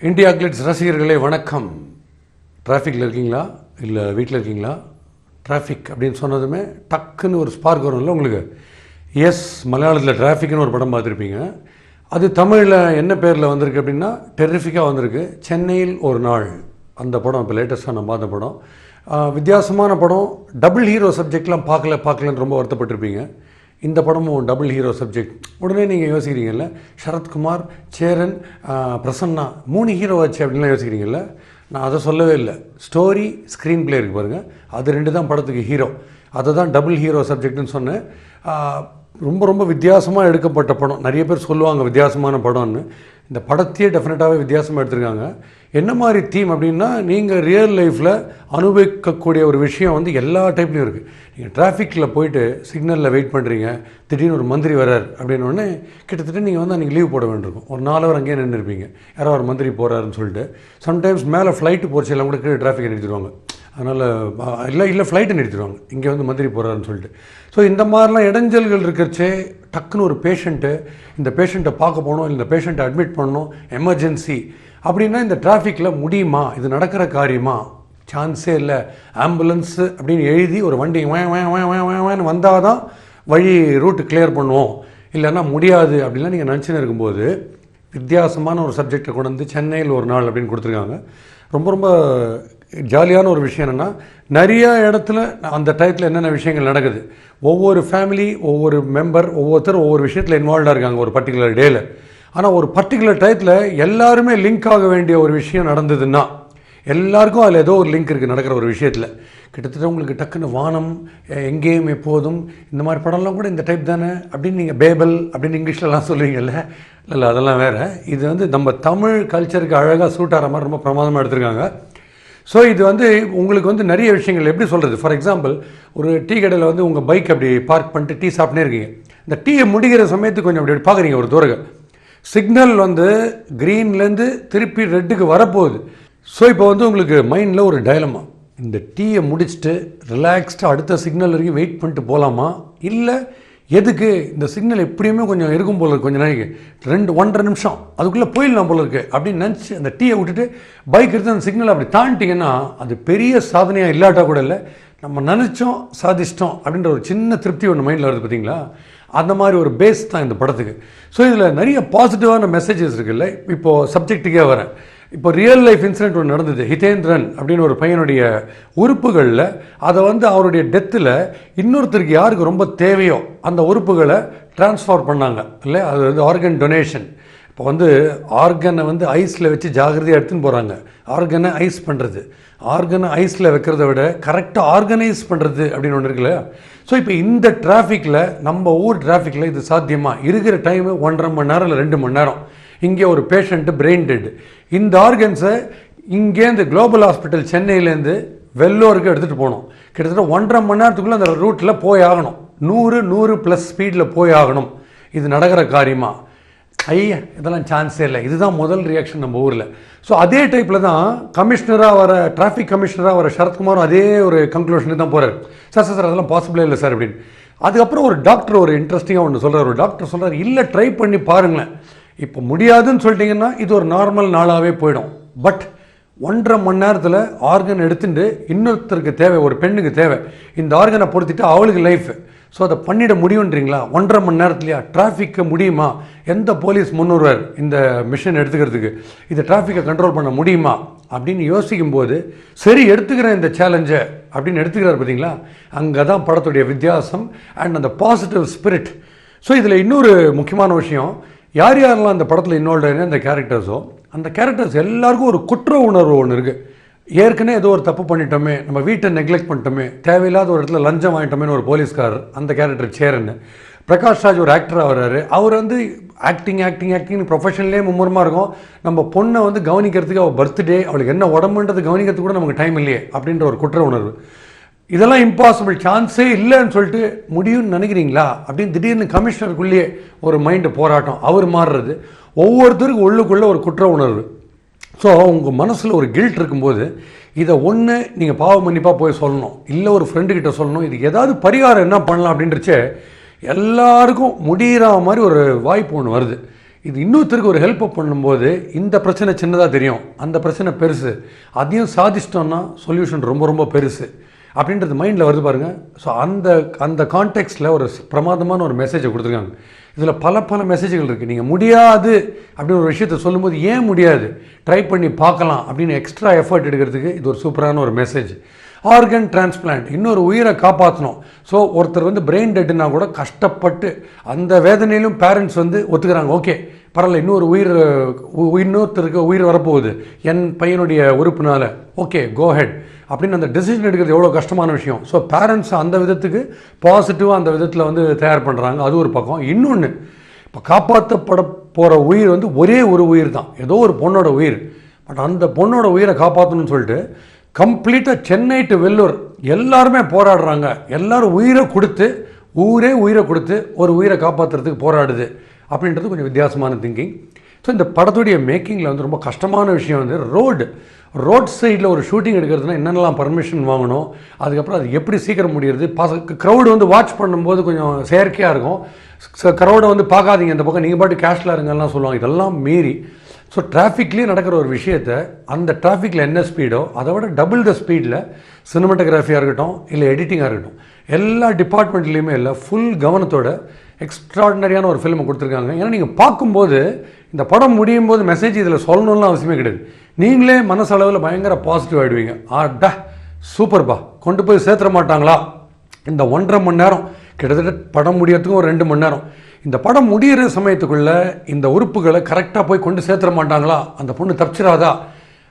India glitz ரசிகர்களே வணக்கம். டிராஃபிக்கில் இருக்கீங்களா, இல்லை வீட்டில் இருக்கீங்களா? டிராஃபிக் அப்படின்னு சொன்னதுமே டக்குன்னு ஒரு ஸ்பார்க் வரும்ல உங்களுக்கு. எஸ், மலையாளத்தில் டிராஃபிக்னு ஒரு படம் பார்த்துருப்பீங்க. அது தமிழில் என்ன பேரில் வந்திருக்கு அப்படின்னா டெரிஃபிக்காக வந்திருக்கு, சென்னையில் ஒரு நாள். அந்த படம் இப்போ லேட்டஸ்ட்டாக நான் பார்த்த படம். வித்தியாசமான படம். டபுள் ஹீரோ சப்ஜெக்ட்லாம் பார்க்கலன்னு ரொம்ப வருத்தப்பட்டிருப்பீங்க. இந்த படமும் டபுள் ஹீரோ சப்ஜெக்ட். உடனே நீங்கள் யோசிக்கிறீங்கல்ல, சரத்குமார், சேரன், பிரசன்னா 3 ஹீரோ ஆச்சு அப்படின்லாம் யோசிக்கிறீங்கல்ல. நான் அதை சொல்லவே இல்லை. ஸ்டோரி, ஸ்க்ரீன் பிளே இருக்குது பாருங்கள், அது 2 தான் படத்துக்கு ஹீரோ. அதை தான் டபுள் ஹீரோ சப்ஜெக்ட்னு சொன்னேன். ரொம்ப ரொம்ப வித்தியாசமாக எடுக்கப்பட்ட படம். நிறைய பேர் சொல்லுவாங்க வித்தியாசமான படம்னு. இந்த படத்தையே டெஃபினட்டாகவே வித்தியாசமாக எடுத்திருக்காங்க. என்ன மாதிரி தீம் அப்படின்னா, நீங்கள் ரியல் லைஃப்பில் அனுபவிக்கக்கூடிய ஒரு விஷயம் வந்து எல்லா டைப்லையும் இருக்குது. நீங்கள் டிராஃபிக்கில் போயிட்டு சிக்னலில் வெயிட் பண்ணுறீங்க, திடீர்னு ஒரு மந்திரி வரார் அப்படின்னோடனே கிட்டத்தட்ட நீங்கள் வந்து அன்றைக்கி லீவ் போட வேண்டியிருக்கும். ஒரு 4 ஹவர் அங்கேயே நின்றுருப்பீங்க, யாரோ ஒரு மந்திரி போகிறாருன்னு சொல்லிட்டு. சம்டைம்ஸ் மேலே ஃப்ளைட்டு போச்சு எல்லாம் கூட கீழே டிராஃபிக்கை நிறுத்திடுவாங்க. அதனால் இல்லை ஃப்ளைட்டை நிறுத்திடுவாங்க, இங்கே வந்து மந்திரி போகிறாருன்னு சொல்லிட்டு. ஸோ இந்த மாதிரிலாம் இடைஞ்சல்கள் இருக்கிறச்சே டக்குன்னு ஒரு பேஷண்ட்டு, இந்த பேஷண்ட்டை பார்க்க போகணும், இல்லை இந்த பேஷண்ட்டை அட்மிட் பண்ணணும், எமர்ஜென்சி அப்படின்னா இந்த டிராஃபிக்கில் முடியுமா? இது நடக்கிற காரியமா? சான்ஸே இல்லை. ஆம்புலன்ஸு அப்படின்னு எழுதி ஒரு வண்டி வேன்னு வந்தால் தான் வழி ரூட்டு கிளியர் பண்ணுவோம், இல்லைன்னா முடியாது அப்படின்லாம் நீங்கள் நினச்சின்னு இருக்கும்போது வித்தியாசமான ஒரு சப்ஜெக்டை கொண்டு வந்து சென்னையில் ஒரு நாள் அப்படின்னு கொடுத்துருக்காங்க. ரொம்ப ரொம்ப ஜாலியான ஒரு விஷயம் என்னென்னா, நிறையா இடத்துல அந்த டயத்தில் என்னென்ன விஷயங்கள் நடக்குது, ஒவ்வொரு ஃபேமிலி, ஒவ்வொரு மெம்பர், ஒவ்வொருத்தரும் ஒவ்வொரு விஷயத்தில் இன்வால்வ்டாக இருக்காங்க ஒரு பர்டிகுலர் டேயில். ஆனால் ஒரு பர்டிகுலர் டயத்தில் எல்லாருமே லிங்க் ஆக வேண்டிய ஒரு விஷயம் நடந்ததுன்னா எல்லாருக்கும் அதில் ஏதோ ஒரு லிங்க் இருக்குது நடக்கிற ஒரு விஷயத்தில். கிட்டத்தட்ட உங்களுக்கு டக்குன்னு வானம், எங்கேயும் எப்போதும், இந்த மாதிரி படம்லாம் கூட இந்த டைப் தானே அப்படின்னு நீங்கள் பேபல் அப்படின்னு இங்கிலீஷ்லலாம் சொல்லுவீங்கல்ல. இல்லை அதெல்லாம் வேறு. இது வந்து நம்ம தமிழ் கல்ச்சருக்கு அழகாக சூட் ஆகிற மாதிரி ரொம்ப பிரமாதமாக எடுத்திருக்காங்க. ஸோ இது வந்து உங்களுக்கு வந்து நிறைய விஷயங்கள் எப்படி சொல்கிறது. ஃபார் எக்ஸாம்பிள், ஒரு டீ கடையில் வந்து உங்கள் பைக் அப்படி பார்க் பண்ணிட்டு டீ சாப்பிட்டே இருக்கீங்க. இந்த டீயை முடிக்கிற சமயத்துக்கு கொஞ்சம் அப்படி பார்க்குறீங்க, ஒரு தூரம் சிக்னல் வந்து க்ரீன்லேருந்து திருப்பி ரெட்டுக்கு வரப்போகுது. ஸோ இப்போ வந்து உங்களுக்கு மைண்டில் ஒரு டயலமா, இந்த டீயை முடிச்சுட்டு ரிலாக்ஸ்டாக அடுத்த சிக்னல் வரைக்கும் வெயிட் பண்ணிட்டு போகலாமா, இல்லை எதுக்கு இந்த சிக்னல் எப்படியுமே கொஞ்சம் இருக்கும் போல இருக்கு, கொஞ்சம் நாளைக்கு 1.5 நிமிஷம் அதுக்குள்ளே போயிடலாம் போல இருக்குது அப்படின்னு நினச்சி அந்த டீயை விட்டுட்டு பைக் எடுத்து அந்த சிக்னல் அப்படி தாண்டிட்டிங்கன்னா அது பெரிய சாதனையாக இல்லாட்டா கூட இல்லை, நம்ம நினச்சோம் சாதிச்சிட்டோம் அப்படின்ற ஒரு சின்ன திருப்தி ஒன்று மைண்டில் வருது பார்த்தீங்களா. அந்த மாதிரி ஒரு பேஸ் தான் இந்த படத்துக்கு. ஸோ இதில் நிறைய பாசிட்டிவான மெசேஜஸ் இருக்குல்ல. இப்போது சப்ஜெக்ட்டுக்கே வரேன். இப்போ ரியல் லைஃப் இன்சிடென்ட் ஒன்று நடந்தது. ஹிதேந்திரன் அப்படின்னு ஒரு பையனுடைய உறுப்புகளில் அதை வந்து அவருடைய டெத்தில் இன்னொருத்தருக்கு யாருக்கு ரொம்ப தேவையோ அந்த உறுப்புகளை டிரான்ஸ்ஃபர் பண்ணாங்க இல்லை. அது வந்து ஆர்கன் டொனேஷன். இப்போ வந்து ஆர்கனை வந்து ஐஸில் வச்சு ஜாகிரதையாக எடுத்துன்னு போகிறாங்க. ஆர்கனை ஐஸ் பண்ணுறது, ஆர்கனை ஐஸில் வைக்கிறத விட கரெக்டாக ஆர்கனைஸ் பண்ணுறது அப்படின்னு ஒன்று இருக்குல்ல. ஸோ இப்போ இந்த டிராஃபிக்கில், நம்ம ஊர் டிராஃபிக்கில் இது சாத்தியமாக இருக்கிற டைமு 1.5 மணி நேரம் இல்லை 2 மணி நேரம். இங்கே ஒரு பேஷண்ட்டு பிரெயின் டெட். இந்த ஆர்கன்ஸை இங்கேருந்து குளோபல் ஹாஸ்பிட்டல் சென்னையிலேருந்து வெள்ளூருக்கு எடுத்துகிட்டு போகணும். கிட்டத்தட்ட 1.5 மணி நேரத்துக்குள்ளே அந்த ரூட்டில் போய் ஆகணும். 100+ ஸ்பீடில் போய் ஆகணும். இது நடக்கிற காரியமா? இதெல்லாம் சான்ஸே இல்லை. இதுதான் முதல் ரியாக்ஷன் நம்ம ஊரில். ஸோ அதே டைப்பில் தான் கமிஷனராக வர, டிராஃபிக் கமிஷனராக வர சரத்குமாரும் அதே ஒரு கன்க்ளூஷனுக்கு தான் போகிறார். சார் அதெல்லாம் பாசிபிளே இல்லை சார் அப்படின்னு. அதுக்கப்புறம் ஒரு டாக்டர் ஒரு இன்ட்ரெஸ்டிங்காக ஒன்று சொல்கிறார். ஒரு டாக்டர் சொல்கிறார், இல்லை ட்ரை பண்ணி பாருங்களேன், இப்போ முடியாதுன்னு சொல்லிட்டீங்கன்னா இது ஒரு நார்மல் நாளாகவே போயிடும். பட் 1.5 மணி நேரத்தில் ஆர்கன் எடுத்துட்டு இன்னொருத்தருக்கு தேவை, ஒரு பெண்ணுக்கு தேவை, இந்த ஆர்கனை பொறுத்திட்டு அவளுக்கு லைஃப். ஸோ அதை பண்ணிட முடியுன்றீங்களா? 1.5 மணி நேரத்துலையா? டிராஃபிக்கை முடியுமா? எந்த போலீஸ் முன்னுருவர் இந்த மிஷன் எடுத்துக்கிறதுக்கு? இதை டிராஃபிக்கை கண்ட்ரோல் பண்ண முடியுமா அப்படின்னு யோசிக்கும்போது, சரி எடுத்துக்கிறேன் இந்த சேலஞ்சை அப்படின்னு எடுத்துக்கிறார் பார்த்தீங்களா. அங்கே தான் படத்துடைய வித்தியாசம் அண்ட் அந்த பாசிட்டிவ் ஸ்பிரிட். ஸோ இதில் இன்னொரு முக்கியமான விஷயம், யாரெல்லாம் அந்த படத்தில் இன்வால்வ் ஆகினா அந்த கேரக்டர்ஸோ, அந்த கேரக்டர்ஸ் எல்லாருக்கும் ஒரு குற்ற உணர்வு ஒன்று இருக்குது. ஏற்கனவே ஏதோ ஒரு தப்பு பண்ணிட்டோமே, நம்ம வீட்டை நெக்லெக்ட் பண்ணிட்டோமே, தேவையில்லாத ஒரு இடத்துல லஞ்சம் வாங்கிட்டோமேனு ஒரு போலீஸ்காரர், அந்த கேரக்டர் சேரன். பிரகாஷ் ராஜ் ஒரு ஆக்டராக வர்றாரு. அவர் வந்து ஆக்டிங் ப்ரொஃபஷன்லேயே மும்முரமாக இருக்கும். நம்ம பொண்ணை வந்து கவனிக்கிறதுக்கு, அவள் பர்த்டே, அவளுக்கு என்ன உடம்புன்றது கவனிக்கிறதுக்கு கூட நமக்கு டைம் இல்லையே அப்படின்ற ஒரு குற்ற உணர்வு. இதெல்லாம் இம்பாசிபிள், சான்ஸே இல்லைன்னு சொல்லிட்டு முடியும்னு நினைக்கிறீங்களா அப்படின்னு திடீர்னு கமிஷனருக்குள்ளேயே ஒரு மைண்டு போராட்டம், அவர் மாறுறது. ஒவ்வொருத்தருக்கும் உள்ளுக்குள்ளே ஒரு குற்ற உணர்வு. ஸோ உங்கள் மனசில் ஒரு கில்ட் இருக்கும்போது இதை ஒன்று நீங்கள் பாவ மன்னிப்பாக போய் சொல்லணும், இல்லை ஒரு ஃப்ரெண்டுக்கிட்ட சொல்லணும். இதுக்கு ஏதாவது பரிகாரம் என்ன பண்ணலாம் அப்படின்றச்சே எல்லாருக்கும் முடிகிற மாதிரி ஒரு வாய்ப்பு ஒன்று வருது. இது இன்னொருத்தருக்கு ஒரு ஹெல்ப் பண்ணும்போது இந்த பிரச்சனை சின்னதாக தெரியும், அந்த பிரச்சனை பெருசு, அதையும் சாதிச்சிட்டோம்னா சொல்யூஷன் ரொம்ப ரொம்ப பெருசு அப்படின்றது மைண்டில் வருது பாருங்கள். ஸோ அந்த கான்டெக்ஸ்டில் ஒரு பிரமாதமான ஒரு மெசேஜை கொடுத்துருக்காங்க. இதில் பல மெசேஜ்கள் இருக்குது. நீங்கள் முடியாது அப்படின்னு ஒரு விஷயத்தை சொல்லும்போது ஏன் முடியாது, ட்ரை பண்ணி பார்க்கலாம் அப்படின்னு எக்ஸ்ட்ரா எஃபர்ட் எடுக்கிறதுக்கு இது ஒரு சூப்பரான ஒரு மெசேஜ். ஆர்கன் டிரான்ஸ்பிளான்ட், இன்னொரு உயிரை காப்பாற்றணும். ஸோ ஒருத்தர் பிரெயின் டெட்டுனா கூட கஷ்டப்பட்டு அந்த வேதனையிலும் பேரண்ட்ஸ் ஒத்துக்கிறாங்க, ஓகே பரவாயில்ல, இன்னொருத்தருக்கு உயிர் வரப்போகுது என் பையனுடைய உறுப்புனால, ஓகே கோ ஹெட் அப்படின்னு அந்த டெசிஷன் எடுக்கிறது எவ்வளோ கஷ்டமான விஷயம். ஸோ பேரண்ட்ஸ் அந்த விதத்துக்கு பாசிட்டிவாக அந்த விதத்தில் தயார் பண்ணுறாங்க. அது ஒரு பக்கம். இன்னொன்று, இப்போ காப்பாற்றப்பட போகிற உயிர் ஒரே ஒரு உயிர் தான், ஏதோ ஒரு பொண்ணோட உயிர். பட் அந்த பொண்ணோட உயிரை காப்பாற்றணும்னு சொல்லிட்டு கம்ப்ளீட்டாக சென்னை டு வெள்ளூர் எல்லாருமே போராடுறாங்க. எல்லாரும் உயிரை கொடுத்து ஒரு உயிரை காப்பாற்றுறதுக்கு போராடுது அப்படின்றது கொஞ்சம் வித்தியாசமான திங்கிங். ஸோ இந்த படத்துடைய மேக்கிங்கில் ரொம்ப கஷ்டமான விஷயம் ரோட் சைடில் ஒரு ஷூட்டிங் எடுக்கிறதுனா என்னென்னலாம் பர்மிஷன் வாங்கணும், அதுக்கப்புறம் அது எப்படி சீக்கிரம் முடியுது, க்ரௌடு வாட்ச் பண்ணும்போது கொஞ்சம் செயற்கையாக இருக்கும். க்ரௌடை பார்க்காதீங்க, இந்த பக்கம் நீங்கள் பாட்டு கேஷ்ல இருங்கலாம் சொல்லுவாங்க. இதெல்லாம் மீறி ஸோ டிராஃபிக்லேயே நடக்கிற ஒரு விஷயத்தை அந்த டிராஃபிக்கில் என்ன ஸ்பீடோ அதை விட டபுள் த ஸ்பீடில் சினிமாட்டோகிராஃபியாக இருக்கட்டும் இல்லை எடிட்டிங்காக இருக்கட்டும் எல்லா டிபார்ட்மெண்ட்லேயுமே இல்லை ஃபுல் கவனத்தோட எக்ஸ்ட்ராடினரியான ஒரு ஃபிலிமை கொடுத்துருக்காங்க. ஏன்னா நீங்கள் பார்க்கும்போது இந்த படம் முடியும் போது மெசேஜ் இதில் சொல்லணும்னு அவசியமே கிடையாது. நீங்களே மனசளவில் பயங்கர பாசிட்டிவ் ஆகிடுவீங்க. சூப்பர்பா, கொண்டு போய் சேர்த்துற மாட்டாங்களா, இந்த 1.5 மணி நேரம் கிட்டத்தட்ட படம் முடியறதுக்கும் ஒரு 2 மணி நேரம், இந்த படம் முடிகிற சமயத்துக்குள்ளே இந்த உறுப்புகளை கரெக்டாக போய் கொண்டு சேர்த்துற மாட்டாங்களா, அந்த பொண்ணு தப்பிச்சிடாதா.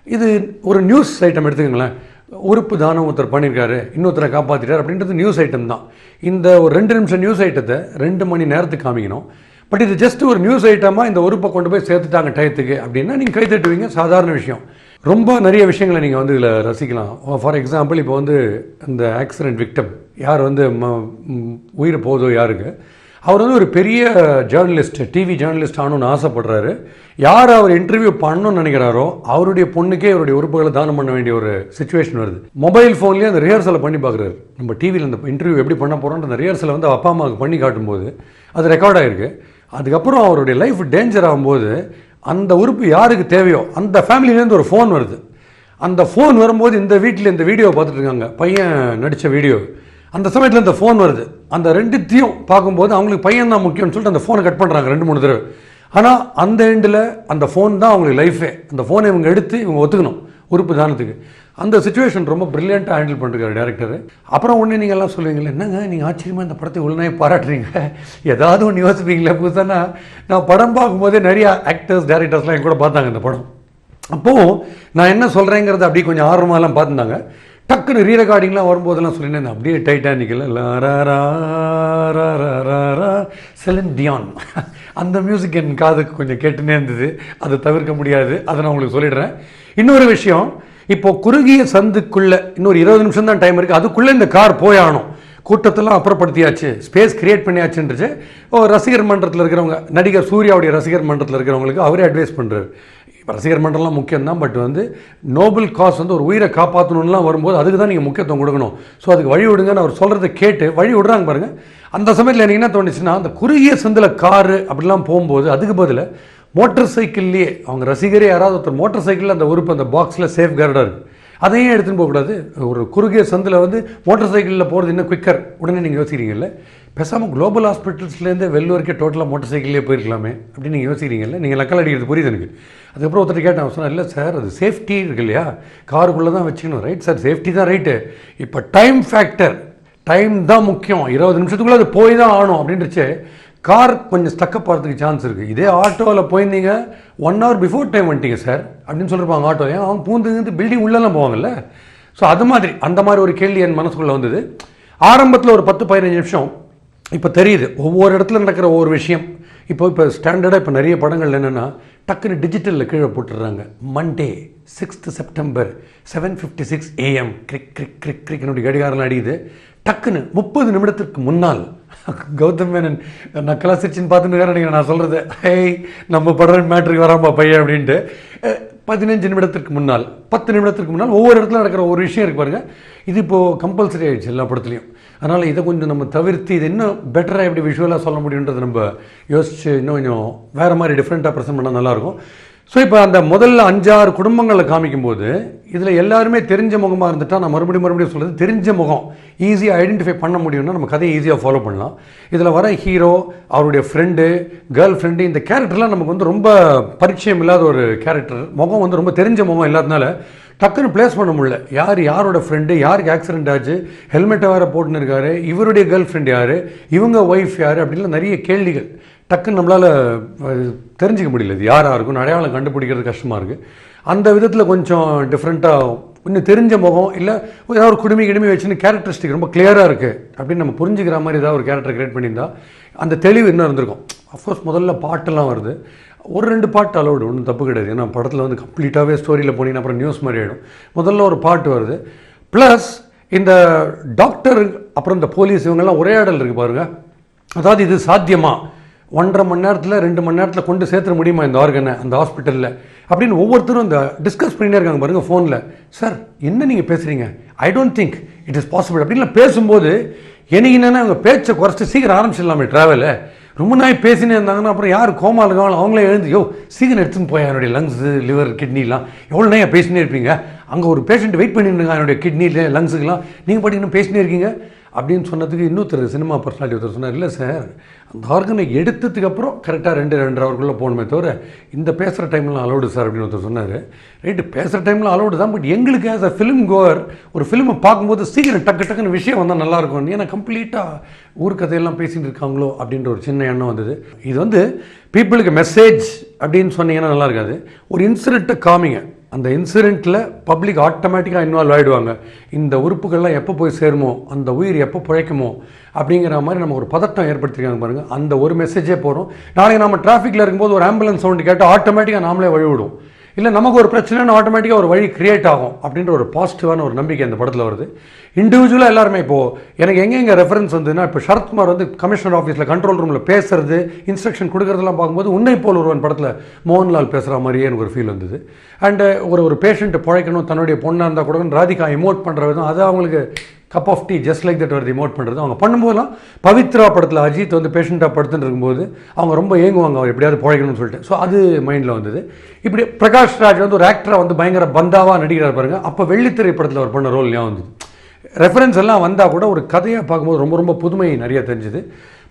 இது ஒரு நியூஸ் ஐட்டம் எடுத்துக்கங்களேன், உறுப்பு தானம் ஒருத்தர் பண்ணியிருக்காரு, இன்னொருத்தரை காப்பாற்றிட்டார் அப்படின்றது நியூஸ் ஐட்டம் தான். இந்த ஒரு 2 நிமிஷம் நியூஸ் ஐட்டத்தை 2 மணி நேரத்துக்கு காமிக்கணும். பட் இது ஜஸ்ட் ஒரு நியூஸ் ஐட்டமாக இந்த உறுப்பை கொண்டு போய் சேர்த்துட்டாங்க டயத்துக்கு அப்படின்னா நீங்கள் கை தட்டுவீங்க, சாதாரண விஷயம். ரொம்ப நிறைய விஷயங்களை நீங்கள் இதில் ரசிக்கலாம். ஃபார் எக்ஸாம்பிள், இப்போ இந்த ஆக்சிடென்ட் விக்டம் யார் உயிர் போதோ யாருக்கு, அவர் ஒரு பெரிய ஜேர்னலிஸ்ட், டிவி ஜேர்னலிஸ்ட் ஆகணும்னு ஆசைப்படுறாரு. யார் அவர் இன்டர்வியூ பண்ணணும்னு நினைக்கிறாரோ அவருடைய பொண்ணுக்கே அவருடைய உறுப்புகளை தானம் பண்ண வேண்டிய ஒரு சுச்சுவேஷன் வருது. மொபைல் ஃபோன்லேயே அந்த ரிஹர்சலை பண்ணி பார்க்குறாரு. நம்ம டிவியில் அந்த இன்டர்வியூ எப்படி பண்ண போகிறோன்ற அந்த ரிஹர்சலை அப்பா அம்மாவுக்கு பண்ணி காட்டும்போது அது ரெக்கார்ட் ஆகிருக்கு. அதுக்கப்புறம் அவருடைய லைஃப் டேஞ்சர் ஆகும்போது அந்த உறுப்பு யாருக்கு தேவையோ அந்த ஃபேமிலியிலேருந்து ஒரு ஃபோன் வருது. அந்த ஃபோன் வரும்போது இந்த வீட்டில் இந்த வீடியோ பார்த்துட்டு இருக்காங்க, பையன் நடித்த வீடியோ. அந்த சமயத்தில் இந்த ஃபோன் வருது. அந்த ரெண்டுத்தையும் பார்க்கும்போது அவங்களுக்கு பையன் தான் முக்கியம்னு சொல்லிட்டு அந்த ஃபோனை கட் பண்ணுறாங்க 2-3 தடவை. ஆனால் அந்த எண்டில் அந்த ஃபோன் தான் அவங்களுக்கு லைஃபே. அந்த ஃபோனை இவங்க எடுத்து இவங்க ஒத்துக்கணும் உறுப்பு தானத்துக்கு. அந்த சுச்சுவேஷன் ரொம்ப ப்ரில்லியண்ட்டாக ஹேண்டில் பண்ணிருக்காரு டேரக்டர். அப்புறம் ஒன்று நீங்கள் எல்லாம் சொல்லுவீங்களே, என்னங்க நீங்கள் ஆச்சரியமாக இந்த படத்தை உள்நாய் பாராட்டுறீங்க, ஏதாவது ஒன்று யோசிப்பீங்களே புதுசானா. நான் படம் பார்க்கும்போதே நிறையா ஆக்டர்ஸ் டேரக்டர்ஸ்லாம் என் கூட பார்த்தாங்க இந்த படம். அப்போது நான் என்ன சொல்கிறேங்கிறத அப்படியே கொஞ்சம் ஆர்வமாகலாம் பார்த்துருந்தாங்க. டக்குன்னு ரீரெக்கார்டிங்லாம் வரும்போதெல்லாம் சொல்லினேன், அப்படியே டைட்டானிக்கில் செலின் டியான் அந்த மியூசிக் என் காதுக்கு கொஞ்சம் கேட்டுனே இருந்தது. அதை தவிர்க்க முடியாது, அதை நான் உங்களுக்கு சொல்லிடுறேன். இன்னொரு விஷயம், இப்போ குறுகிய சந்துக்குள்ளே இன்னொரு 20 நிமிஷம் தான் டைம் இருக்குது, அதுக்குள்ளே இந்த கார் போயாகணும். கூட்டத்தெல்லாம் அப்புறப்படுத்தியாச்சு, ஸ்பேஸ் கிரியேட் பண்ணியாச்சுன்றது ரசிகர் மன்றத்தில் இருக்கிறவங்க, நடிகர் சூர்யாவுடைய ரசிகர் மன்றத்தில் இருக்கிறவங்களுக்கு அவரே அட்வைஸ் பண்ணுறாரு. ரசிகர் மன்றம்லாம் முக்கியம்தான், பட் நோபல் காஸ் ஒரு உயிரை காப்பாற்றணும்லாம் வரும்போது அதுக்கு தான் நீங்கள் முக்கியத்துவம் கொடுக்கணும். ஸோ அதுக்கு வழி விடுங்கன்னு அவர் சொல்கிறத கேட்டு வழி விடுறாங்க பாருங்கள். அந்த சமயத்தில் எனக்கு என்ன தோணுச்சுன்னா, அந்த குறுகிய சந்தில் காரு அப்படிலாம் போகும்போது அதுக்கு பதில் மோட்டர் சைக்கிள்லேயே அவங்க ரசிகரே யாராவது ஒருத்தர் மோட்டர் சைக்கிளில் அந்த உறுப்பு அந்த பாக்ஸில் சேஃப் கார்டாக இருக்குது, அதையும் எடுத்துன்னு போகக்கூடாது. ஒரு குறுகிய சந்தில் மோட்டர் சைக்கிளில் போகிறது இன்னும் குவிக்கர். உடனே நீங்கள் யோசிக்கிறீங்கல்ல, பேசாமல் குளோபல் ஹாஸ்பிட்டல்ஸ்லேருந்து வெள்ளூருக்கே டோட்டலாக மோட்டர் சைக்கிள்லேயே போயிருக்கலாமே அப்படின்னு நீங்கள் யோசிக்கிறீங்கல்ல. நீங்கள் நக்கல் அடிக்கிறது புரியுது எனக்கு. அதுக்கப்புறம் ஒருத்தர் கேட்டேன், சொன்னேன், இல்லை சார் அது சேஃப்டி இருக்கு இல்லையா, காருக்குள்ளே தான் வச்சுக்கணும். ரைட் சார், சேஃப்டி தான் ரைட்டு. இப்போ டைம் ஃபேக்டர், டைம் தான் முக்கியம், 20 நிமிஷத்துக்குள்ளே அது போய் தான் ஆகணும் அப்படின்றச்சு கார் கொஞ்சம் ஸ்டக்கப் ஆகிறதுக்கு சான்ஸ் இருக்குது. இதே ஆட்டோவில் போயிருந்தீங்க 1 hour பிஃபோர் டைம் வந்துட்டீங்க சார் அப்படின்னு சொல்லியிருப்பாங்க ஆட்டோ. ஏன் அவங்க பூந்து பில்டிங் உள்ளெல்லாம் போவாங்கல்ல. ஸோ அது மாதிரி அந்த மாதிரி ஒரு கேள்வி என் மனசுக்குள்ளே வந்தது. ஆரம்பத்தில் ஒரு 10-15 நிமிஷம் இப்போ தெரியுது ஒவ்வொரு இடத்துல நடக்கிற ஒவ்வொரு விஷயம். இப்போ ஸ்டாண்டர்டாக இப்போ நிறைய படங்கள் என்னென்னா டக்குன்னு டிஜிட்டலில் கீழே போட்டுடுறாங்க. மண்டே 6th September 7:56 AM கிரிக் கிரிக் கிரிக் கிரிக் என்னுடைய கடிகாரம் அடியுது. டக்குன்னு 30 நிமிடத்திற்கு முன்னால் கௌதம் மேனன் நக்கலா சிரிச்சின்னு பார்த்துன்னு வேறு நீங்கள் நான் சொல்கிறது, ஹேய் நம்ம படுற மேட்ருக்கு வராம்பா பையன் அப்படின்ட்டு 15 நிமிடத்திற்கு முன்னால் 10 நிமிடத்திற்கு முன்னால் ஒவ்வொரு இடத்துல நடக்கிற ஒரு விஷயம் இருக்கு பாருங்கள். இது இப்போது கம்பல்சரி ஆகிடுச்சு எல்லா படத்துலையும். அதனால் இதை கொஞ்சம் நம்ம தவிர்த்து இது இன்னும் பெட்டராக எப்படி விஷுவலாக சொல்ல முடியுன்றது நம்ம யோசித்து இன்னும் கொஞ்சம் வேறு மாதிரி டிஃப்ரெண்ட்டாக ப்ரெசென்ட் பண்ணால் நல்லாயிருக்கும். ஸோ இப்போ அந்த முதல்ல 5-6 குடும்பங்களை காமிக்கும்போது இதில் எல்லாருமே தெரிஞ்ச முகமாக இருந்துட்டால், நான் மறுபடியும் சொல்கிறது, தெரிஞ்ச முகம் ஈஸியாக ஐடென்டிஃபை பண்ண முடியும்னா நம்ம கதையை ஈஸியாக ஃபாலோ பண்ணலாம். இதில் வர ஹீரோ, அவருடைய ஃப்ரெண்டு, கேர்ள் ஃப்ரெண்டு, இந்த கேரக்டர்லாம் நமக்கு வந்து ரொம்ப பரிச்சயம் இல்லாத ஒரு கேரக்டர். முகம் வந்து ரொம்ப தெரிஞ்ச முகம் இல்லாதனால டக்குன்னு பிளேஸ் பண்ண முடியல. யாரோட ஃப்ரெண்டு, யாருக்கு ஆக்சிடென்ட் ஆச்சு, ஹெல்மெட்டை வேறு போட்டுன்னு இருக்காரு, இவருடைய கேர்ள் ஃப்ரெண்ட் யார், இவங்க ஒய்ஃப் யார் அப்படின்லாம் நிறைய கேள்விகள் டக்குன்னு நம்மளால் தெரிஞ்சிக்க முடியல. இது யாராக இருக்கும், அடையாளம் கண்டுபிடிக்கிறது கஷ்டமாக இருக்குது. அந்த விதத்தில் கொஞ்சம் டிஃப்ரெண்ட்டாக இன்னும் தெரிஞ்ச முகம் இல்லை ஏதாவது ஒரு கிடுமி வச்சுன்னு கேரக்டரிஸ்டிக் ரொம்ப கிளியராக இருக்குது அப்படின்னு நம்ம புரிஞ்சுக்கிற மாதிரி ஏதாவது ஒரு கேரக்டர் கிரியேட் பண்ணியிருந்தா அந்த தெளிவு இன்னும் இருந்திருக்கும். அஃப்கோர்ஸ் முதல்ல பாட்டெல்லாம் வருது, 1-2 பாட்டு அலோடு, ஒன்றும் தப்பு கிடையாது. ஏன்னா படத்தில் வந்து கம்ப்ளீட்டாகவே ஸ்டோரியில் போனீங்கன்னா அப்புறம் நியூஸ் மாதிரி ஆகிடும். முதல்ல ஒரு பாட்டு வருது, ப்ளஸ் இந்த டாக்டர் அப்புறம் இந்த போலீஸ் இவங்கெல்லாம் உரையாடல் இருக்குது பாருங்கள். அதாவது இது சாத்தியமா, 1.5 மணி நேரத்தில் 2 மணி நேரத்தில் கொண்டு சேர்த்துட முடியுமா இந்த ஆர்கனை அந்த ஹாஸ்பிட்டலில் அப்படின்னு ஒவ்வொருத்தரும் இந்த டிஸ்கஸ் பண்ணிட்டே இருக்காங்க பாருங்கள் ஃபோனில். சார் என்ன நீங்கள் பேசுகிறீங்க, I don't think it is possible அப்படின்லாம் பேசும்போது எனக்கு என்னென்னா அவங்க பேச்சை குறைச்சிட்டு சீக்கிரம் ஆரம்பிச்சிடலாமே ட்ராவலை. ரொம்ப நாள் பேசினே இருந்தாங்கன்னா அப்புறம் யார் கோமா இருக்காங்களோ அவங்களே எழுந்து சீக்கிரம் எடுத்துன்னு போய் என்னுடைய லங்ஸு, லிவர், கிட்னிலாம் எவ்வளோ நேரம் பேசினே இருப்பீங்க, அங்கே ஒரு பேஷண்ட் வெயிட் பண்ணிருந்துங்க என்னுடைய கிட்னியில், லங்ஸுக்கெலாம், நீங்கள் பாட்டிங்கன்னா பேசினே இருக்கீங்க அப்படின்னு சொன்னதுக்கு இன்னொருத்தர் சினிமா பர்சனாலிட்டி ஒருத்தர் சொன்னார், இல்லை சார் அந்த ஆர்கனை எடுத்ததுக்கு அப்புறம் கரெக்டாக 2-2.5 ஹவருக்குள்ளே போகணுமே தவிர இந்த பேசுகிற டைம்லாம் அலோடு சார் அப்படின்னு ஒருத்தர் சொன்னார். ரைட்டு, பேசுகிற டைமில் அலோடு தான், பட் எங்களுக்கு ஆஸ் அ ஃபிலிம் கோவர் ஒரு ஃபிலிமை பார்க்கும்போது சீக்கிரம் டக்குன்னு விஷயம் வந்தால் நல்லாயிருக்கும். ஏன்னா கம்ப்ளீட்டாக ஊர் கதையெல்லாம் பேசிகிட்டு இருக்காங்களோ அப்படின்ற ஒரு சின்ன எண்ணம் வந்தது. இது வந்து பீப்புளுக்கு மெசேஜ் அப்படின்னு சொன்னீங்கன்னா நல்லா இருக்காது. ஒரு இன்சிடெண்ட்டை காமிங்க, அந்த இன்சிடெண்ட்டில் பப்ளிக் ஆட்டோமேட்டிக்காக இன்வால்வ் ஆகிடுவாங்க. இந்த உறுப்புகள்லாம் எப்போ போய் சேருமோ, அந்த உயிர் எப்போ பிழைக்குமோ அப்படிங்கிற மாதிரி நம்ம ஒரு பதட்டம் ஏற்படுத்திருக்காங்க பாருங்கள். அந்த ஒரு மெசேஜே போகிறோம். நாளைக்கு நம்ம டிராஃபிக்கில் இருக்கும்போது ஒரு ஆம்புலன்ஸ் சவுண்டு கேட்டால் ஆட்டோமேட்டிக்காக நாமளே வழி விடும். இல்லை நமக்கு ஒரு பிரச்சனைன்னு ஆட்டோமேட்டிக்காக ஒரு வழி கிரியேட் ஆகும் அப்படின்ற ஒரு பாசிட்டிவான ஒரு நம்பிக்கை அந்த படத்தில் வருது. இண்டிவிஜுவலாக எல்லாருமே இப்போது எனக்கு எங்கெங்கே ரெஃபரன்ஸ் வந்துன்னா, இப்போ சரத்குமார் வந்து கமிஷனர் ஆஃபீஸில் கண்ட்ரோல் ரூமில் பேசுறது, இன்ஸ்ட்ரக்ஷன் கொடுக்குறதெல்லாம் பார்க்கும்போது உன்னை போல் ஒருவன் படத்தில் மோகன்லால் பேசுகிற மாதிரியே எனக்கு ஒரு ஃபீல் வந்தது. அண்டு ஒரு பேஷண்ட்டு பிழைக்கணும், தன்னுடைய பொண்ணாக இருந்தால் கூட ராதிகா இமோட் பண்ணுற விதம், அது அவங்களுக்கு cup of tea just like that வருது இமோட் பண்ணுறது. அவங்க பண்ணும்போதெல்லாம் பவித்ரா படத்தில் அஜித் வந்து பேஷண்ட்டாக படுத்துன்னு இருக்கும்போது அவங்க ரொம்ப ஏங்குவாங்க, அவர் எப்படியாவது பிழைக்கணும்னு சொல்லிட்டு. ஸோ அது மைண்டில் வந்தது. இப்படி பிரகாஷ் ராஜ் வந்து ஒரு ஆக்டராக வந்து பயங்கர பந்தாவாக நடிக்கிறார் பாருங்கள். அப்போ வெள்ளித்திரை படத்தில் அவர் பண்ண ரோல் ஞாபகம் வந்தது. ரெஃபரன்ஸ் எல்லாம் வந்தால் கூட ஒரு கதையாக பார்க்கும்போது ரொம்ப புதுமை நிறைய தெரிஞ்சுது.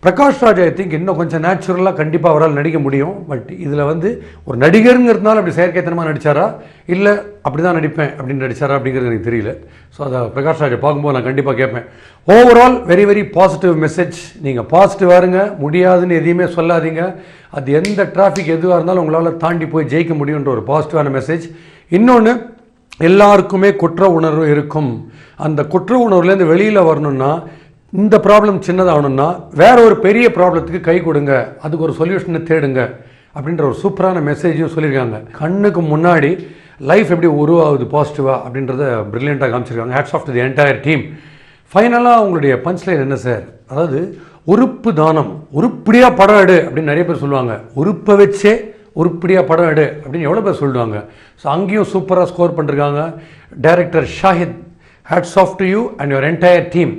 பிரகாஷ் ராஜ் ஐ திங்க் இன்னும் கொஞ்சம் நேச்சுரலாக கண்டிப்பாக அவரால் நடிக்க முடியும். பட் இதில் வந்து ஒரு நடிகருங்கிறதுனால அப்படி செயற்கைத்தனமாக நடித்தாரா இல்லை அப்படி தான் நடிப்பேன் அப்படின்னு நடித்தாரா அப்படிங்கிறது எனக்கு தெரியல. ஸோ அதை பிரகாஷ் ராஜை பார்க்கும்போது நான் கண்டிப்பாக கேட்பேன். Overall very positive message. நீங்கள் பாசிட்டிவாக இருங்க, முடியாதுன்னு எதையுமே சொல்லாதீங்க. அது எந்த டிராஃபிக் எதுவாக இருந்தாலும் உங்களால் தாண்டி போய் ஜெயிக்க முடியுன்ற ஒரு பாசிட்டிவான மெசேஜ். இன்னொன்று, எல்லாருக்குமே குற்ற உணர்வு இருக்கும். அந்த குற்ற உணர்வுலேருந்து வெளியில் வரணும்னா, இந்த ப்ராப்ளம் சின்னதாகணும்னா வேற ஒரு பெரிய ப்ராப்ளத்துக்கு கை கொடுங்க, அதுக்கு ஒரு சொல்யூஷனை தேடுங்க அப்படின்ற ஒரு சூப்பரான மெசேஜையும் சொல்லியிருக்காங்க. கண்ணுக்கு முன்னாடி லைஃப் எப்படி உருவாகுது பாசிட்டிவாக அப்படின்றத ப்ரில்லியண்ட்டாக காமிச்சிருக்காங்க. Hats off to the entire team. ஃபைனலாக உங்களுடைய பஞ்ச் லைன் என்ன சார்? அதாவது உறுப்பு தானம், உருப்படியாக படம் எடு அப்படின்னு நிறைய பேர் சொல்லுவாங்க. உறுப்பை வச்சே உருப்படியாக படம் எடு அப்படின்னு எவ்வளோ பேர் சொல்லுவாங்க. ஸோ அங்கேயும் சூப்பராக ஸ்கோர் பண்ணிருக்காங்க. Director Shahid, hats off to you and your entire team.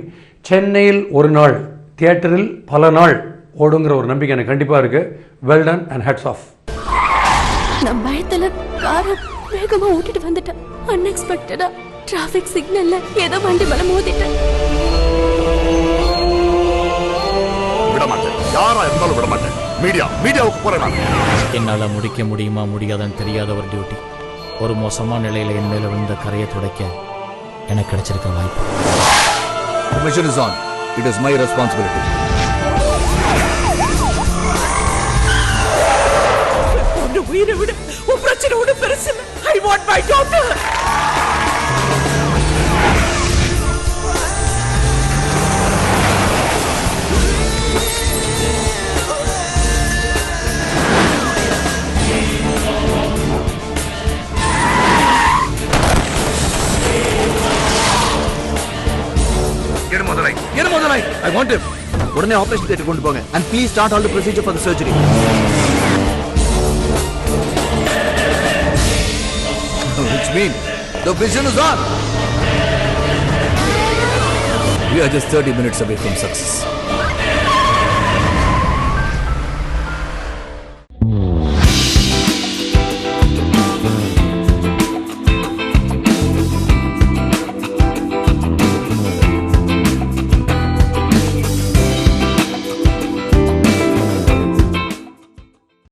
சென்னையில் ஒரு நாள், தியேட்டரில் பல நாள் ஓடுங்கிற ஒரு நம்பிக்கை எனக்கு கண்டிப்பாக இருக்குது. Well done and hats off. நான் பயத்துல காரை வேகமா ஓட்டிட்டு வந்துட்டேன். அன்எக்ஸ்பெக்டடா டிராஃபிக் சிக்னல்ல ஏதோ வண்டி மேல மோதிட்டேன். விட மாட்டேன், யாரா இருந்தாலும் விட மாட்டேன். மீடியாவுக்கு போறேன். என்னால முடிக்க முடியுமா முடியாதான்னு தெரியாத ஒரு டியூட்டி. ஒரு மோசமான நிலையில என் மேல விழுந்த கரையை துடைக்க எனக்கு கிடைச்சிருக்க வாய்ப்பு. The mission is on. It is my responsibility. உன்னை உயிரை விட உன் பிரச்சனை ஒன்று பெருசு. I want my daughter. I want him. உடனே ஆபரேஷன் தியேட்டர் கொண்டு போங்க. And please start all the procedure for the surgery. Which means the vision is on. We are just 30 minutes away from success.